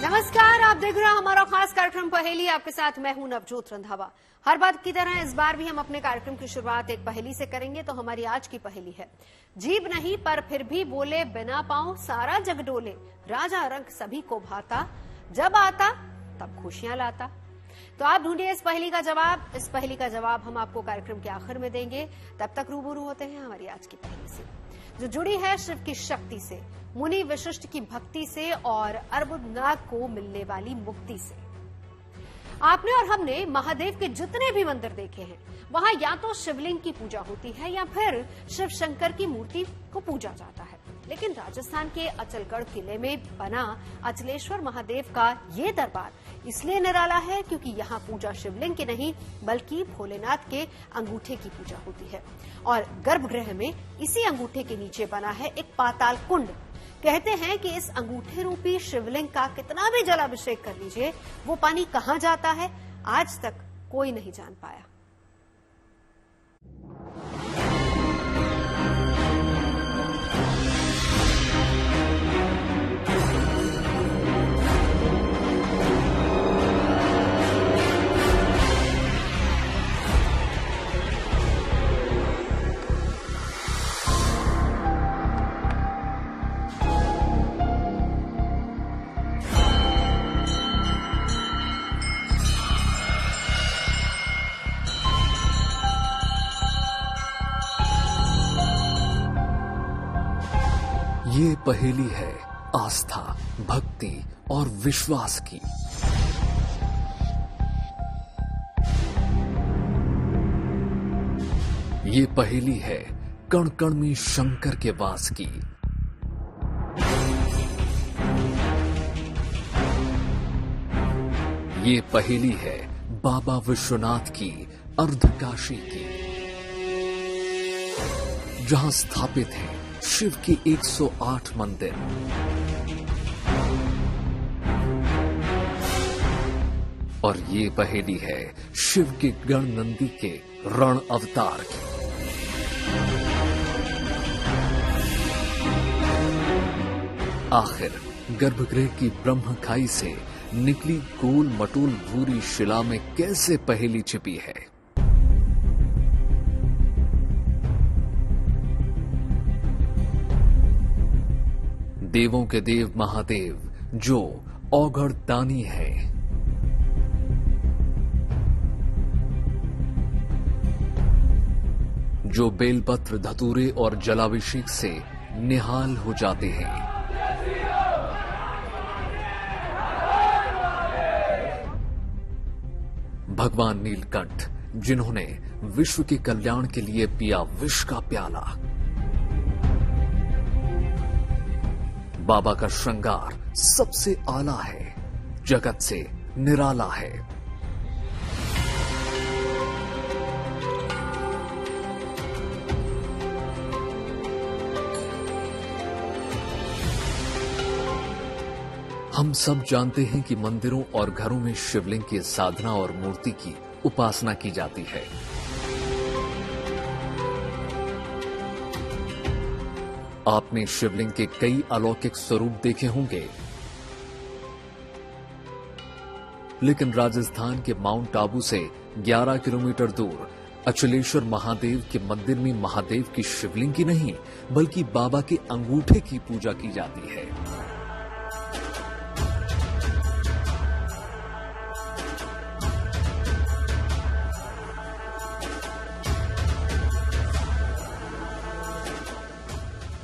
नमस्कार, आप देख रहे हैं हमारा खास कार्यक्रम पहेली। आपके साथ मैं हूं नवजोत रंधावा। हर बार की तरह इस बार भी हम अपने कार्यक्रम की शुरुआत एक पहेली से करेंगे। तो हमारी आज की पहेली है, जीभ नहीं पर फिर भी बोले, बिना पांव सारा जग डोले, राजा रंग सभी को भाता, जब आता तब खुशियां लाता। तो आप ढूंढिए इस पहेली का जवाब। इस पहेली का जवाब हम आपको कार्यक्रम के आखिर में देंगे। तब तक रूबरू होते हैं हमारी आज की पहेली से, जो जुड़ी है शिव की शक्ति से, मुनि विशिष्ट की भक्ति से और अर्बुदनाग को मिलने वाली मुक्ति से। आपने और हमने महादेव के जितने भी मंदिर देखे हैं, वहां या तो शिवलिंग की पूजा होती है या फिर शिव शंकर की मूर्ति को पूजा जाता है। लेकिन राजस्थान के अचलगढ़ किले में बना अचलेश्वर महादेव का ये दरबार इसलिए निराला है क्योंकि यहाँ पूजा शिवलिंग की नहीं बल्कि भोलेनाथ के अंगूठे की पूजा होती है। और गर्भगृह में इसी अंगूठे के नीचे बना है एक पाताल कुंड। कहते हैं कि इस अंगूठे रूपी शिवलिंग का कितना भी जलाभिषेक कर लीजिए, वो पानी कहाँ जाता है आज तक कोई नहीं जान पाया। ये पहेली है आस्था, भक्ति और विश्वास की। ये पहेली है कण कण में शंकर के वास की। ये पहेली है बाबा विश्वनाथ की अर्धकाशी की, जहां स्थापित है शिव के 108 मंदिर। और ये पहेली है शिव के गणनंदी के रण अवतार की। आखिर गर्भगृह की ब्रह्म खाई से निकली गोल मटोल भूरी शिला में कैसे पहेली छिपी है? देवों के देव महादेव जो औघड़ दानी है, जो बेलपत्र धतूरे और जलाभिषेक से निहाल हो जाते हैं। भगवान नीलकंठ जिन्होंने विश्व के कल्याण के लिए पिया विष का प्याला। बाबा का श्रृंगार सबसे आला है, जगत से निराला है। हम सब जानते हैं कि मंदिरों और घरों में शिवलिंग की साधना और मूर्ति की उपासना की जाती है। आपने शिवलिंग के कई अलौकिक स्वरूप देखे होंगे, लेकिन राजस्थान के माउंट आबू से 11 किलोमीटर दूर अचलेश्वर महादेव के मंदिर में महादेव की शिवलिंग की नहीं बल्कि बाबा के अंगूठे की पूजा की जाती है।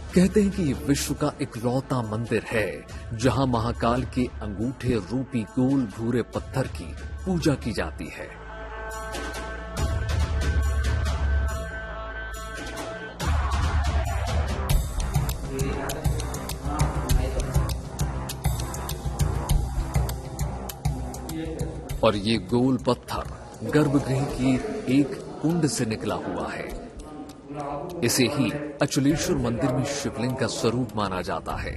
कहते हैं कि ये विश्व का इकलौता मंदिर है जहां महाकाल के अंगूठे रूपी गोल भूरे पत्थर की पूजा की जाती है। और ये गोल पत्थर गर्भगृह की एक कुंड से निकला हुआ है। इसे ही अचलेश्वर मंदिर में शिवलिंग का स्वरूप माना जाता है।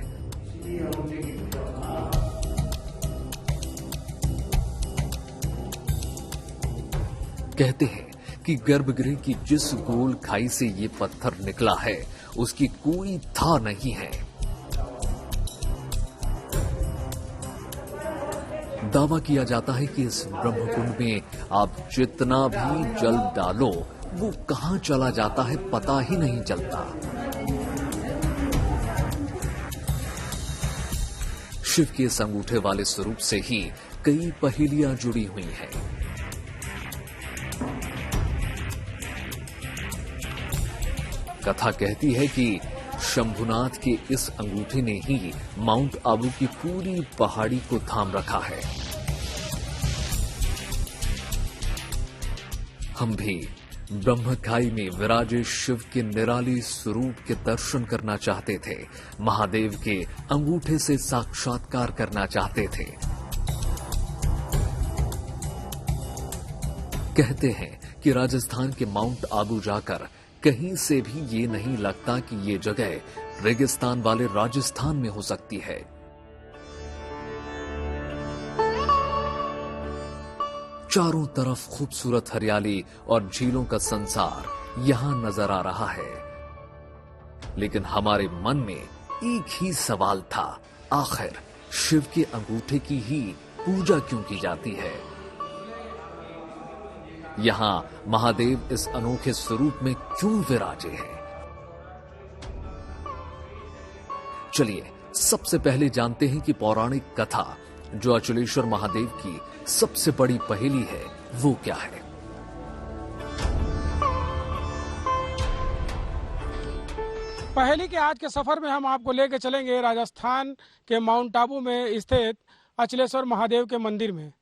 कहते हैं कि गर्भगृह की जिस गोल खाई से ये पत्थर निकला है उसकी कोई था नहीं है। दावा किया जाता है कि इस ब्रह्मकुंड में आप जितना भी जल डालो वो कहां चला जाता है पता ही नहीं चलता। शिव के इस अंगूठे वाले स्वरूप से ही कई पहेलियां जुड़ी हुई हैं। कथा कहती है कि शंभुनाथ के इस अंगूठे ने ही माउंट आबू की पूरी पहाड़ी को थाम रखा है। हम भी ब्रह्मखाई में विराजे शिव के निराली स्वरूप के दर्शन करना चाहते थे, महादेव के अंगूठे से साक्षात्कार करना चाहते थे। कहते हैं कि राजस्थान के माउंट आबू जाकर कहीं से भी ये नहीं लगता कि ये जगह रेगिस्तान वाले राजस्थान में हो सकती है। चारों तरफ खूबसूरत हरियाली और झीलों का संसार यहां नजर आ रहा है, लेकिन हमारे मन में एक ही सवाल था, आखिर शिव के अंगूठे की ही पूजा क्यों की जाती है? यहां महादेव इस अनोखे स्वरूप में क्यों विराजे हैं? चलिए सबसे पहले जानते हैं कि पौराणिक कथा जो अचलेश्वर महादेव की सबसे बड़ी पहेली है वो क्या है। पहेली के आज के सफर में हम आपको लेकर चलेंगे राजस्थान के माउंट आबू में स्थित अचलेश्वर महादेव के मंदिर में,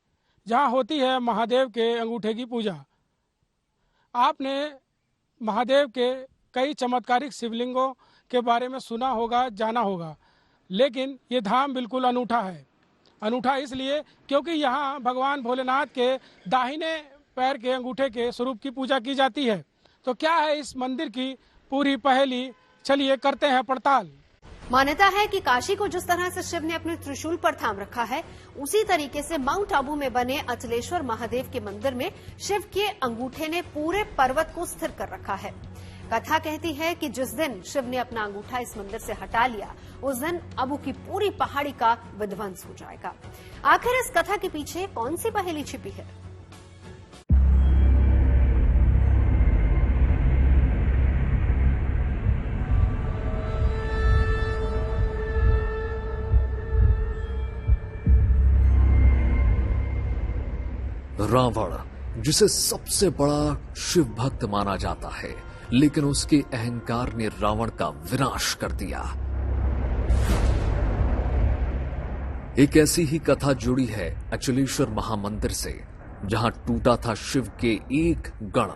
जहां होती है महादेव के अंगूठे की पूजा। आपने महादेव के कई चमत्कारिक शिवलिंगों के बारे में सुना होगा, जाना होगा, लेकिन ये धाम बिल्कुल अनूठा है। अनूठा इसलिए क्योंकि यहाँ भगवान भोलेनाथ के दाहिने पैर के अंगूठे के स्वरूप की पूजा की जाती है। तो क्या है इस मंदिर की पूरी पहेली, चलिए करते हैं पड़ताल। मान्यता है कि काशी को जिस तरह से शिव ने अपने त्रिशूल पर थाम रखा है, उसी तरीके से माउंट आबू में बने अचलेश्वर महादेव के मंदिर में शिव के अंगूठे ने पूरे पर्वत को स्थिर कर रखा है। कथा कहती है कि जिस दिन शिव ने अपना अंगूठा इस मंदिर से हटा लिया, उस दिन आबू की पूरी पहाड़ी का विध्वंस हो जाएगा। आखिर इस कथा के पीछे कौन सी पहेली छिपी है? रावण, जिसे सबसे बड़ा शिव भक्त माना जाता है, लेकिन उसके अहंकार ने रावण का विनाश कर दिया। एक ऐसी ही कथा जुड़ी है अचलेश्वर महामंदिर से, जहां टूटा था शिव के एक गण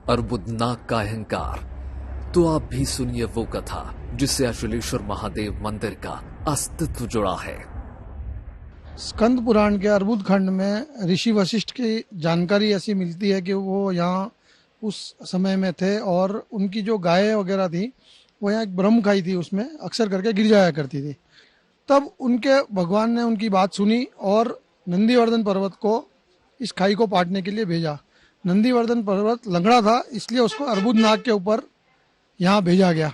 अर्बुदनाग का अहंकार। तो आप भी सुनिए वो कथा जिससे अचलेश्वर महादेव मंदिर का अस्तित्व जुड़ा है। स्कंद पुराण के अर्बुद खंड में ऋषि वशिष्ठ की जानकारी ऐसी मिलती है कि वो यहाँ उस समय में थे और उनकी जो गायें वगैरह थी वो यहाँ एक ब्रह्मखाई थी, उसमें अक्सर करके गिर जाया करती थी। तब उनके भगवान ने उनकी बात सुनी और नंदीवर्धन पर्वत को इस खाई को पाटने के लिए भेजा। नंदीवर्धन पर्वत लंगड़ा था, इसलिए उसको अर्बुद नाग के ऊपर यहाँ भेजा गया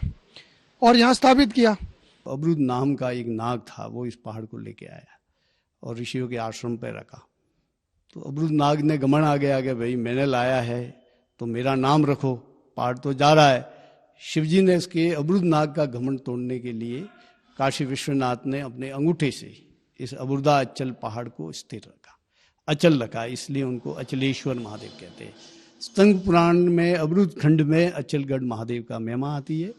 और यहाँ स्थापित किया। अबरुद नाम का एक नाग था, वो इस पहाड़ को लेके आया और ऋषियों के आश्रम पे रखा। तो अबरुद नाग ने घमंड आ गया कि भाई मैंने लाया है तो मेरा नाम रखो, पहाड़ तो जा रहा है। शिवजी ने इसके अबरुद नाग का घमंड तोड़ने के लिए काशी विश्वनाथ ने अपने अंगूठे से इस अबुर्दा अचल पहाड़ को स्थिर रखा, अचल रखा, इसलिए उनको अचलेश्वर महादेव कहते हैं। स्कंद पुराण में अबरुद खंड में अचलगढ़ महादेव का महिमा आती है।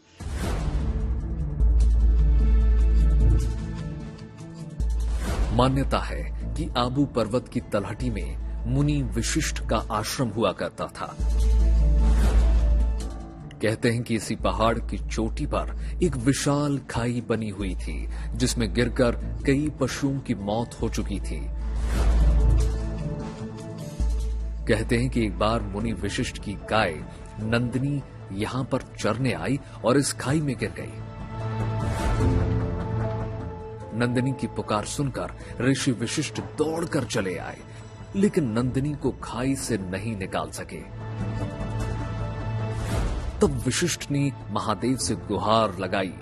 मान्यता है कि आबू पर्वत की तलहटी में मुनि विशिष्ट का आश्रम हुआ करता था। कहते हैं कि इसी पहाड़ की चोटी पर एक विशाल खाई बनी हुई थी, जिसमें गिरकर कई पशुओं की मौत हो चुकी थी। कहते हैं कि एक बार मुनि विशिष्ट की गाय नंदिनी यहां पर चरने आई और इस खाई में गिर गई। नंदिनी की पुकार सुनकर ऋषि विशिष्ट दौड़कर चले आए, लेकिन नंदिनी को खाई से नहीं निकाल सके। तब विशिष्ट ने महादेव से गुहार लगाई।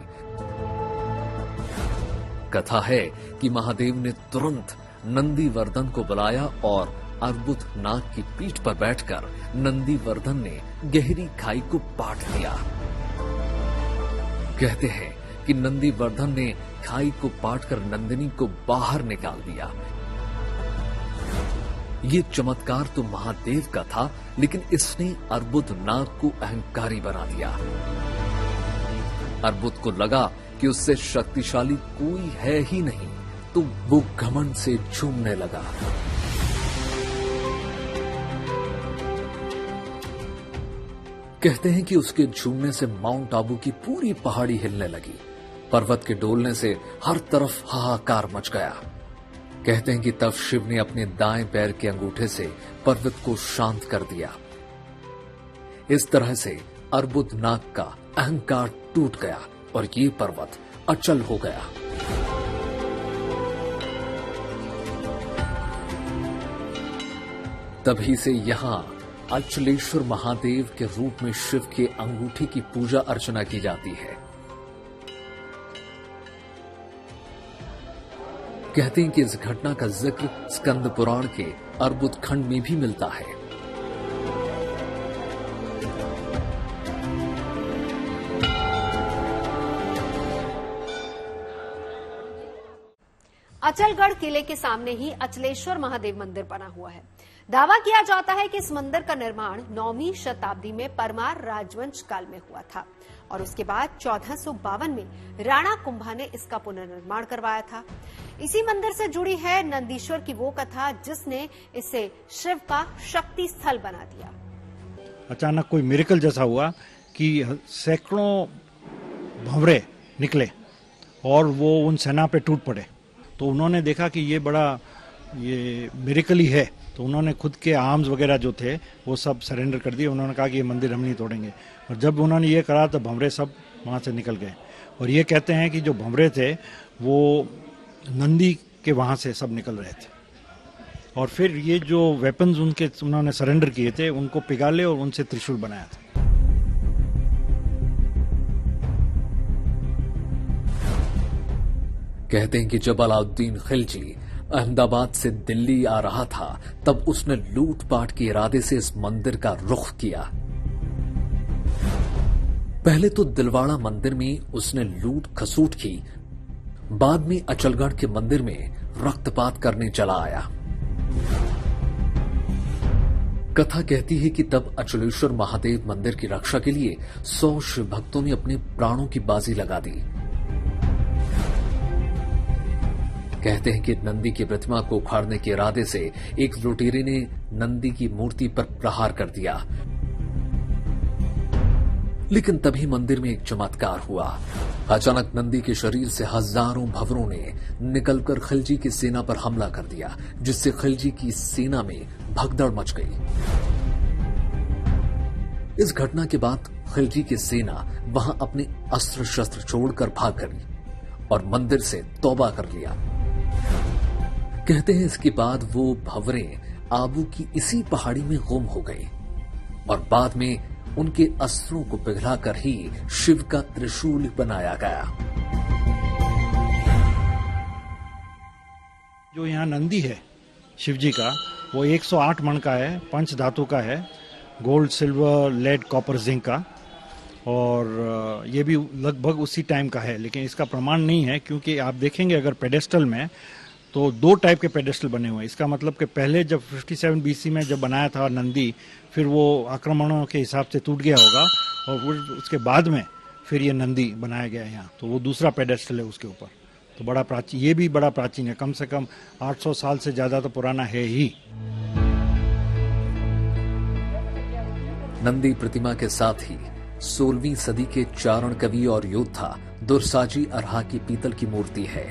कथा है कि महादेव ने तुरंत नंदीवर्धन को बुलाया और अर्बुद नाग की पीठ पर बैठकर नंदीवर्धन ने गहरी खाई को पाट दिया। कहते हैं कि नंदीवर्धन ने खाई को पाटकर नंदिनी को बाहर निकाल दिया। ये चमत्कार तो महादेव का था, लेकिन इसने अर्बुद नाग को अहंकारी बना दिया। अर्बुद को लगा कि उससे शक्तिशाली कोई है ही नहीं, तो वो घमंड से झूमने लगा। कहते हैं कि उसके झूमने से माउंट आबू की पूरी पहाड़ी हिलने लगी। पर्वत के डोलने से हर तरफ हाहाकार मच गया। कहते हैं कि तब शिव ने अपने दाएं पैर के अंगूठे से पर्वत को शांत कर दिया। इस तरह से अर्बुद नाग का अहंकार टूट गया और ये पर्वत अचल हो गया। तभी से यहां अचलेश्वर महादेव के रूप में शिव के अंगूठे की पूजा अर्चना की जाती है। कहते हैं कि इस घटना का जिक्र स्कंद पुराण के अर्बुद खंड में भी मिलता है। अचलगढ़ किले के सामने ही अचलेश्वर महादेव मंदिर बना हुआ है। दावा किया जाता है कि इस मंदिर का निर्माण 9वीं शताब्दी में परमार राजवंश काल में हुआ था और उसके बाद 1452 में राणा कुंभा ने इसका पुनर्निर्माण करवाया था। इसी मंदिर से जुड़ी है नंदीश्वर की वो कथा जिसने इसे शिव का शक्ति स्थल बना दिया। अचानक कोई मिरेकल जैसा हुआ कि सैकड़ों भंवरे निकले और वो उन सेना पे टूट पड़े। तो उन्होंने देखा कि ये मिरेकल ही है, तो उन्होंने खुद के आर्म्स वगैरह जो थे वो सब सरेंडर कर दिए। उन्होंने कहा कि ये मंदिर हम नहीं तोड़ेंगे। और जब उन्होंने ये करा तो भंवरे सब वहाँ से निकल गए। और ये कहते हैं कि जो भंवरे थे वो नंदी के वहाँ से सब निकल रहे थे। और फिर ये जो वेपन्स उन्होंने सरेंडर किए थे उनको पिघाले और उनसे त्रिशूल बनाया था। कहते हैं कि जब अलाउद्दीन खिलजी अहमदाबाद से दिल्ली आ रहा था तब उसने लूटपाट के इरादे से इस मंदिर का रुख किया। पहले तो दिलवाड़ा मंदिर में उसने लूट खसूट की, बाद में अचलगढ़ के मंदिर में रक्तपात करने चला आया। कथा कहती है कि तब अचलेश्वर महादेव मंदिर की रक्षा के लिए 100 शिव भक्तों ने अपने प्राणों की बाजी लगा दी। कहते हैं कि नंदी की प्रतिमा को उखाड़ने के इरादे से एक लुटेरे ने नंदी की मूर्ति पर प्रहार कर दिया। लेकिन तभी मंदिर में एक चमत्कार हुआ। अचानक नंदी के शरीर से हजारों भंवरों ने निकलकर खिलजी की सेना पर हमला कर दिया, जिससे खिलजी की सेना में भगदड़ मच गई। इस घटना के बाद खिलजी की सेना वहां अपने अस्त्र शस्त्र छोड़कर भाग गई और मंदिर से तौबा कर लिया। कहते हैं इसके बाद वो भंवरे आबू की इसी पहाड़ी में गुम हो गए और बाद में उनके अस्त्रों को पिघलाकर ही शिव का त्रिशूल बनाया गया। जो यहाँ नंदी है शिव जी का, वो 108 मण का है, पंच धातु का है, gold, silver, lead, copper, zinc का। और ये भी लगभग उसी टाइम का है, लेकिन इसका प्रमाण नहीं है क्योंकि आप देखेंगे अगर पेडेस्टल में तो 2 टाइप के पेडेस्टल बने हुए हैं। इसका मतलब कि पहले जब 57 BC में जब बनाया था नंदी, फिर वो आक्रमणों के हिसाब से टूट गया होगा और उसके बाद में फिर ये नंदी बनाया गया है यहाँ, तो वो दूसरा पेडेस्टल है उसके ऊपर। तो बड़ा प्राचीन, ये भी बड़ा प्राचीन है, कम से कम 800 साल से ज्यादा तो पुराना है ही। नंदी प्रतिमा के साथ ही 16वीं सदी के चारण कवि और योद्धा दुर्साजी अरहा की पीतल की मूर्ति है।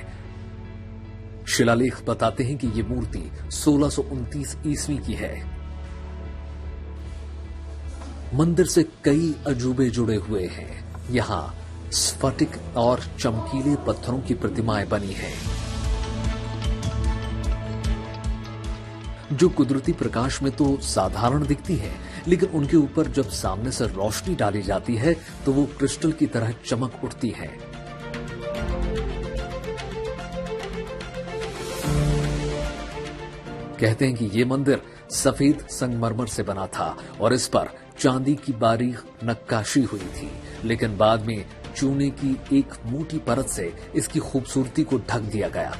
शिलालेख बताते हैं कि ये मूर्ति 1629 ईस्वी की है। मंदिर से कई अजूबे जुड़े हुए हैं। यहाँ स्फटिक और चमकीले पत्थरों की प्रतिमाएं बनी हैं, जो कुदरती प्रकाश में तो साधारण दिखती है, लेकिन उनके ऊपर जब सामने से रोशनी डाली जाती है तो वो क्रिस्टल की तरह चमक उठती है। कहते हैं कि ये मंदिर सफेद संगमरमर से बना था और इस पर चांदी की बारीक नक्काशी हुई थी, लेकिन बाद में चूने की एक मोटी परत से इसकी खूबसूरती को ढक दिया गया।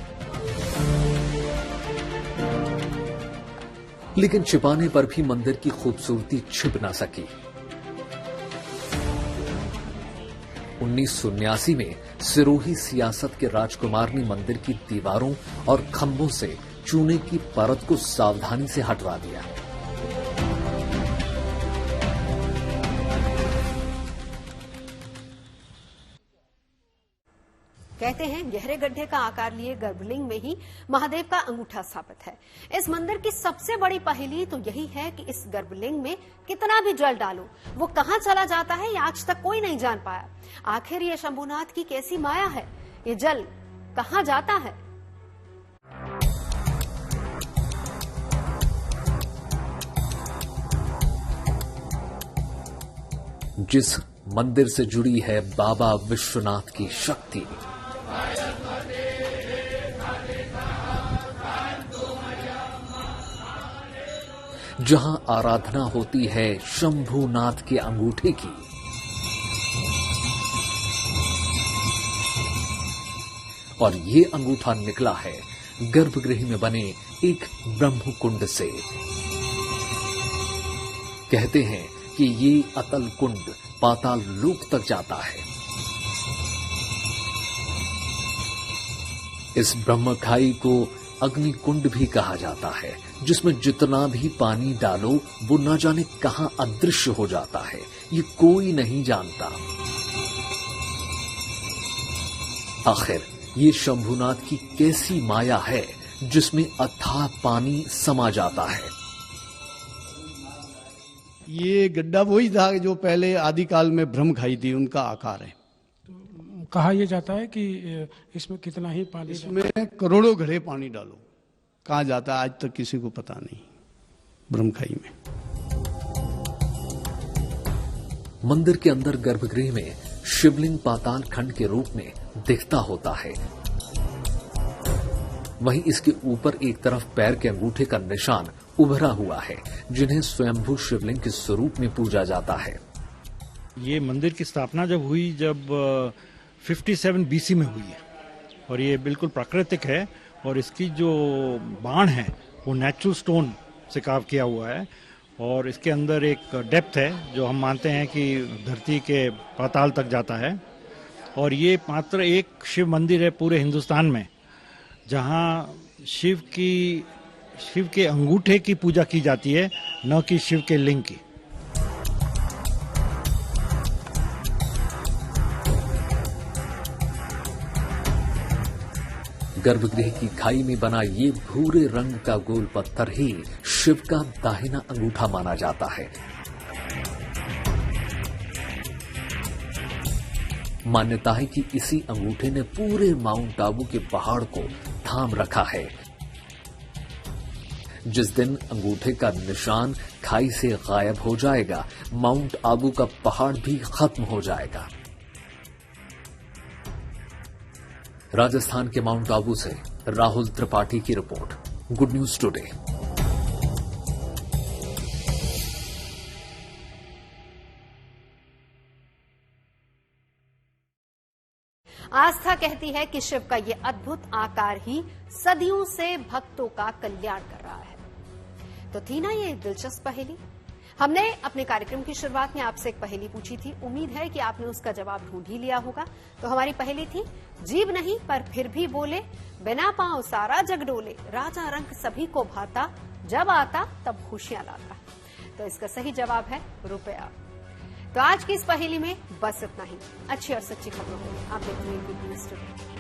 लेकिन छिपाने पर भी मंदिर की खूबसूरती छिप ना सकी। 1979 में सिरोही सियासत के राजकुमार ने मंदिर की दीवारों और खंभों से चूने की परत को सावधानी से हटवा दिया। कहते हैं गहरे गड्ढे का आकार लिए गर्भलिंग में ही महादेव का अंगूठा स्थापित है। इस मंदिर की सबसे बड़ी पहेली तो यही है कि इस गर्भलिंग में कितना भी जल डालो वो कहां चला जाता है, ये आज तक कोई नहीं जान पाया। आखिर ये शंभुनाथ की कैसी माया है, ये जल कहां जाता है? जिस मंदिर से जुड़ी है बाबा विश्वनाथ की शक्ति, जहां आराधना होती है शंभुनाथ के अंगूठे की, और ये अंगूठा निकला है गर्भगृह में बने एक ब्रह्म कुंड से। कहते हैं कि ये अतल कुंड पाताल लोक तक जाता है। इस ब्रह्म खाई को अग्नि कुंड भी कहा जाता है, जिसमें जितना भी पानी डालो वो न जाने कहां अदृश्य हो जाता है, ये कोई नहीं जानता। आखिर ये शंभुनाथ की कैसी माया है जिसमें अथाह पानी समा जाता है? ये गड्ढा वही था जो पहले आदिकाल में ब्रह्म खाई थी, उनका आकार है। कहा यह जाता है कि इसमें कितना ही पानी, इसमें करोड़ों घड़े पानी डालो, कहाँ जाता है आज तक किसी को पता नहीं। ब्रह्मखाई में मंदिर के अंदर गर्भगृह में शिवलिंग पाताल खंड के रूप में दिखता होता है। वहीं इसके ऊपर एक तरफ पैर के अंगूठे का निशान उभरा हुआ है, जिन्हें स्वयंभू शिवलिंग के स्वरूप में पूजा जाता है। ये मंदिर की स्थापना जब हुई, जब 57 BC में हुई है, और ये बिल्कुल प्राकृतिक है, और इसकी जो बाण है वो नेचुरल स्टोन से कार्व किया हुआ है, और इसके अंदर एक डेप्थ है जो हम मानते हैं कि धरती के पाताल तक जाता है। और ये मात्र एक शिव मंदिर है पूरे हिंदुस्तान में जहाँ शिव के अंगूठे की पूजा की जाती है, न कि शिव के लिंग की। गर्भगृह की खाई में बना ये भूरे रंग का गोल पत्थर ही शिव का दाहिना अंगूठा माना जाता है। मान्यता है कि इसी अंगूठे ने पूरे माउंट आबू के पहाड़ को थाम रखा है। जिस दिन अंगूठे का निशान खाई से गायब हो जाएगा, माउंट आबू का पहाड़ भी खत्म हो जाएगा। राजस्थान के माउंट आबू से राहुल त्रिपाठी की रिपोर्ट, गुड न्यूज टुडे। आस्था कहती है कि शिव का ये अद्भुत आकार ही सदियों से भक्तों का कल्याण कर रहा है। तो थी ना ये दिलचस्प पहेली। हमने अपने कार्यक्रम की शुरुआत में आपसे एक पहेली पूछी थी, उम्मीद है कि आपने उसका जवाब ढूंढ ही लिया होगा। तो हमारी पहेली थी, जीभ नहीं पर फिर भी बोले, बिना पांव सारा जग डोले, राजा रंग सभी को भाता, जब आता तब खुशियां लाता। तो इसका सही जवाब है रुपया। तो आज की इस पहेली में बस इतना ही। अच्छी और सच्ची खबरों के लिए आप देखते हैं गुड न्यूज टुडे।